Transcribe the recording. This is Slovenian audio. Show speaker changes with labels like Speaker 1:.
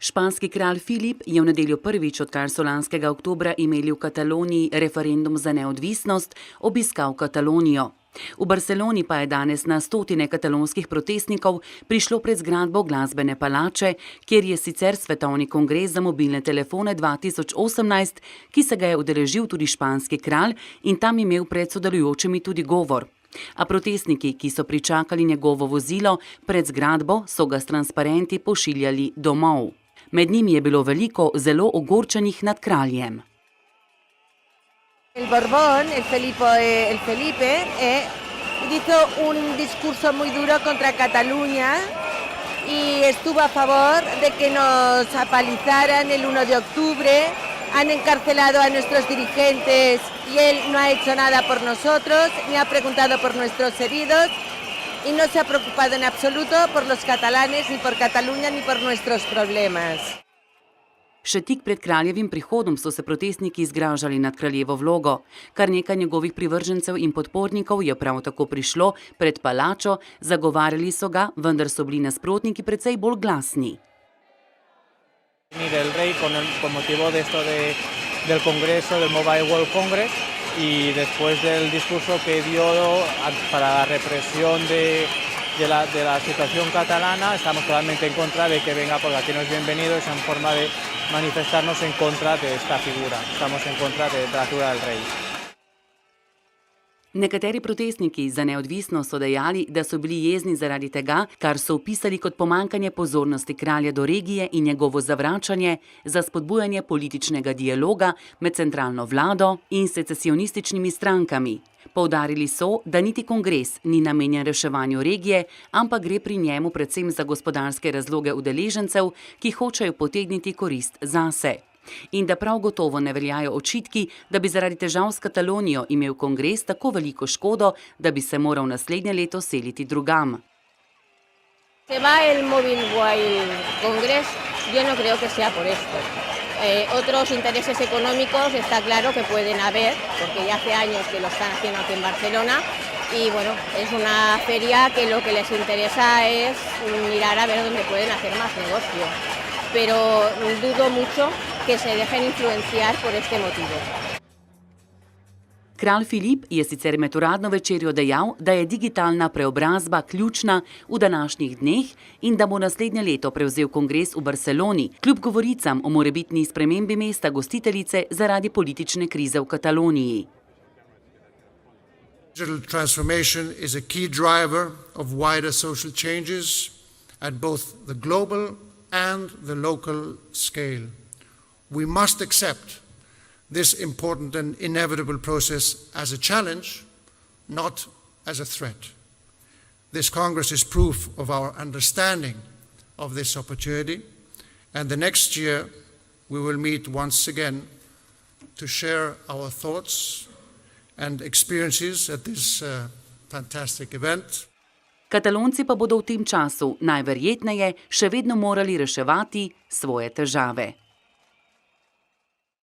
Speaker 1: Španski kralj Filip je v nedeljo prvič, odkar so lanskega oktobra imeli v Kataloniji referendum za neodvisnost, obiskal Katalonijo. V Barceloni pa je danes na stotine katalonskih protestnikov prišlo pred zgradbo glasbene palače, kjer je sicer svetovni kongres za mobilne telefone 2018, ki se ga je udeležil tudi španski kralj in tam imel pred sodelujočimi tudi govor. A protestniki, ki so pričakali njegovo vozilo pred zgradbo, so ga s transparenti pošiljali domov. Med njimi je bilo veliko zelo ogorčenih nad kraljem.
Speaker 2: El Borbón, el Felipe, hizo un discurso muy duro contra Cataluña y estuvo a favor de que nos apalizaran el 1 de octubre. Han encarcelado a nuestros dirigentes y él no ha hecho nada por nosotros, ni ha preguntado por nuestros heridos y no se ha preocupado en absoluto por los catalanes, ni por Cataluña, ni por nuestros problemas.
Speaker 1: Še tik pred kraljevim prihodom so se protestniki zgražali nad kraljevo vlogo. Kar nekaj njegovih privržencev in podpornikov je prav tako prišlo pred palačo, zagovarjali so ga, vendar so bili nasprotniki precej bolj glasni.
Speaker 3: Del rey con motivo de esto del Congreso, del Mobile World Congress, y después del discurso que dio para la represión de la situación catalana, estamos totalmente en contra de que venga, porque aquí no es bienvenido, es una forma de manifestarnos en contra de esta figura, estamos en contra de la figura del rey.
Speaker 1: Nekateri protestniki za neodvisnost so dejali, da so bili jezni zaradi tega, kar so opisali kot pomanjkanje pozornosti kralja do regije in njegovo zavračanje za spodbujanje političnega dialoga med centralno vlado in secesionističnimi strankami. Poudarili so, da niti kongres ni namenjen reševanju regije, ampak gre pri njemu predvsem za gospodarske razloge udeležencev, ki hočejo potegniti korist zase. In da prav gotovo ne veljajo očitki, da bi zaradi težav s Katalonijo imel kongres tako veliko škodo, da bi se moral naslednje leto seliti drugam.
Speaker 2: Se va el Mobile World Congress, yo no creo que sea por esto. Otros intereses económicos está claro que pueden haber, porque ya hace años que lo están haciendo aquí en Barcelona, y bueno, es una feria que lo que les interesa es mirar a ver dónde pueden hacer más negocio. Pero dudo mucho que se dejen influenciar por este motivo.
Speaker 1: Kralj Filip je sicer med uradno večerjo dejal, da je digitalna preobrazba ključna v današnjih dneh in da bo naslednje leto prevzel kongres v Barceloni, kljub govoricam o morebitni spremembi mesta gostiteljice zaradi politične krize v Kataloniji.
Speaker 4: Digital transformation is a key driver of wider social changes at both the global and the local scale. We must accept this important and inevitable process as a challenge, not as a threat. This Congress is proof of our understanding of this opportunity, and the next year we will meet once again to share our thoughts and experiences at this fantastic event.
Speaker 1: Katalonci pa bodo v tem času najverjetneje še vedno morali reševati svoje težave.